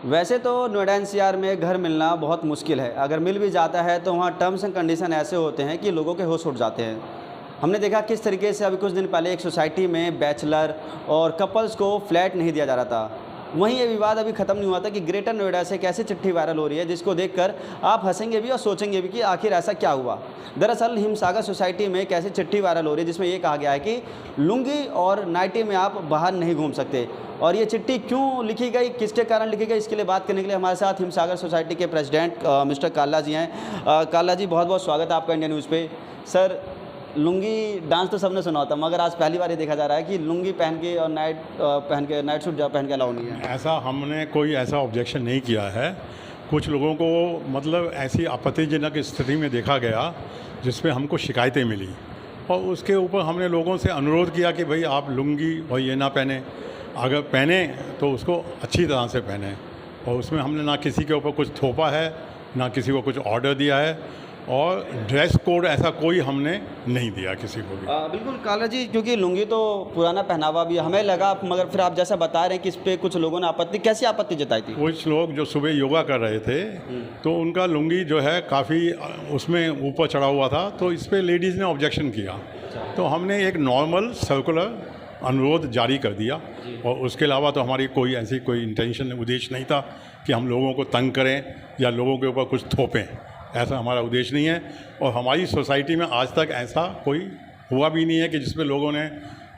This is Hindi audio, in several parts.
वैसे तो नोएडा एनसीआर में घर मिलना बहुत मुश्किल है। अगर मिल भी जाता है तो वहाँ टर्म्स एंड कंडीशन ऐसे होते हैं कि लोगों के होश उड़ जाते हैं। हमने देखा किस तरीके से अभी कुछ दिन पहले एक सोसाइटी में बैचलर और कपल्स को फ्लैट नहीं दिया जा रहा था। वहीं ये विवाद अभी ख़त्म नहीं हुआ था कि ग्रेटर नोएडा से कैसे चिट्ठी वायरल हो रही है, जिसको देखकर आप हंसेंगे भी और सोचेंगे भी कि आखिर ऐसा क्या हुआ। दरअसल हिमसागर सोसाइटी में कैसे चिट्ठी वायरल हो रही है जिसमें ये कहा गया है कि लुंगी और नाइटी में आप बाहर नहीं घूम सकते। और ये चिट्ठी क्यों लिखी गई, किसके कारण लिखी गई, इसके लिए बात करने के लिए हमारे साथ हिमसागर सोसाइटी के प्रेसिडेंट मिस्टर काला जी हैं। काला जी, बहुत बहुत स्वागत है आपका इंडिया न्यूज़ पे। सर, लुंगी डांस तो सबने सुना होता, मगर आज पहली बार ये देखा जा रहा है कि लुंगी पहन के और नाइट सूट पहन के अलाउ नहीं है। ऐसा हमने कोई ऐसा ऑब्जेक्शन नहीं किया है। कुछ लोगों को मतलब ऐसी आपत्तिजनक स्थिति में देखा गया जिसमें हमको शिकायतें मिली और उसके ऊपर हमने लोगों से अनुरोध किया कि भाई आप लुंगी और ये ना पहने, अगर पहने तो उसको अच्छी तरह से पहने। और उसमें हमने ना किसी के ऊपर कुछ थोपा है, ना किसी को कुछ ऑर्डर दिया है और ड्रेस कोड ऐसा कोई हमने नहीं दिया किसी को भी। बिल्कुल काला जी, क्योंकि लुंगी तो पुराना पहनावा भी हमें लगा, मगर फिर आप जैसा बता रहे हैं कि इस पर कुछ लोगों ने कैसी आपत्ति जताई थी? कुछ लोग जो सुबह योगा कर रहे थे तो उनका लुंगी जो है काफ़ी उसमें ऊपर चढ़ा हुआ था, तो इस पर लेडीज़ ने ऑब्जेक्शन किया। तो हमने एक नॉर्मल सर्कुलर अनुरोध जारी कर दिया और उसके अलावा तो हमारी कोई ऐसी कोई इंटेंशन उद्देश्य नहीं था कि हम लोगों को तंग करें या लोगों के ऊपर कुछ थोपें। ऐसा हमारा उद्देश्य नहीं है और हमारी सोसाइटी में आज तक ऐसा कोई हुआ भी नहीं है कि जिसमें लोगों ने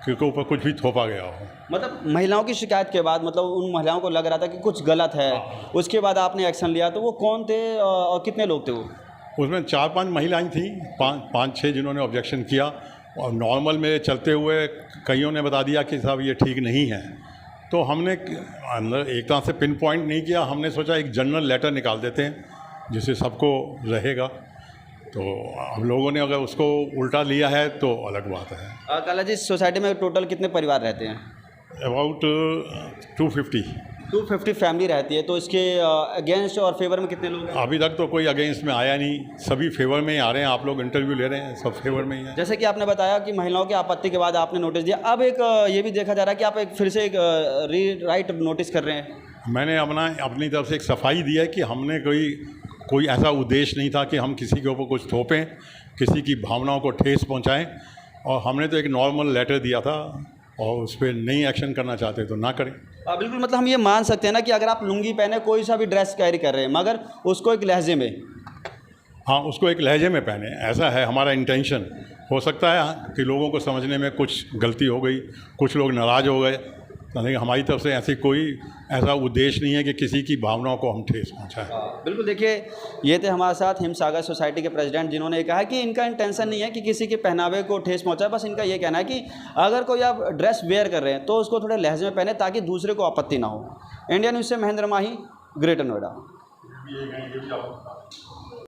के ऊपर कुछ भी थोपा गया हो। मतलब महिलाओं की शिकायत के बाद, मतलब उन महिलाओं को लग रहा था कि कुछ गलत है, उसके बाद आपने एक्शन लिया, तो वो कौन थे और कितने लोग थे वो? उसमें 4-5 महिलाएं थी, 5-6 जिन्होंने ऑब्जेक्शन किया और नॉर्मल में चलते हुए कईयों ने बता दिया कि साहब ये ठीक नहीं है। तो हमने अंदर एक तरह से पिन पॉइंट नहीं किया, हमने सोचा एक जनरल लेटर निकाल देते हैं जिससे सबको रहेगा। तो हम लोगों ने अगर उसको उल्टा लिया है तो अलग बात है। काला जी, सोसाइटी में टोटल कितने परिवार रहते हैं? अबाउट 250 फैमिली रहती है। तो इसके अगेंस्ट और फेवर में कितने लोग हैं? अभी तक तो कोई अगेंस्ट में आया नहीं, सभी फेवर में ही आ रहे हैं। आप लोग इंटरव्यू ले रहे हैं, सब फेवर में ही हैं। जैसे कि आपने बताया कि महिलाओं की आपत्ति के बाद आपने नोटिस दिया, अब एक ये भी देखा जा रहा है कि आप एक फिर से एक रीराइट नोटिस कर रहे हैं। मैंने अपनी तरफ से एक सफाई दी है कि हमने कोई ऐसा उद्देश्य नहीं था कि हम किसी के ऊपर कुछ थोपें, किसी की भावनाओं को ठेस पहुंचाएं। और हमने तो एक नॉर्मल लेटर दिया था और उस पर नहीं एक्शन करना चाहते तो ना करें। बिल्कुल, मतलब हम ये मान सकते हैं ना कि अगर आप लुंगी पहने, कोई सा भी ड्रेस कैरी कर रहे हैं, मगर उसको एक लहजे में, हाँ, उसको एक लहजे में पहने, ऐसा है हमारा इंटेंशन। हो सकता है कि लोगों को समझने में कुछ गलती हो गई, कुछ लोग नाराज़ हो गए, लेकिन हमारी तरफ से ऐसी कोई ऐसा उद्देश्य नहीं है कि किसी की भावनाओं को हम ठेस पहुँचाएं। बिल्कुल, देखिए ये थे हमारे साथ हिमसागर सोसाइटी के प्रेसिडेंट, जिन्होंने कहा कि इनका इंटेंशन नहीं है कि किसी के पहनावे को ठेस पहुंचाए। बस इनका ये कहना है कि अगर कोई आप ड्रेस वेयर कर रहे हैं तो उसको थोड़े लहजे में पहने ताकि दूसरे को आपत्ति ना हो। इंडिया न्यूज़ से महेंद्र माही, ग्रेटर नोएडा।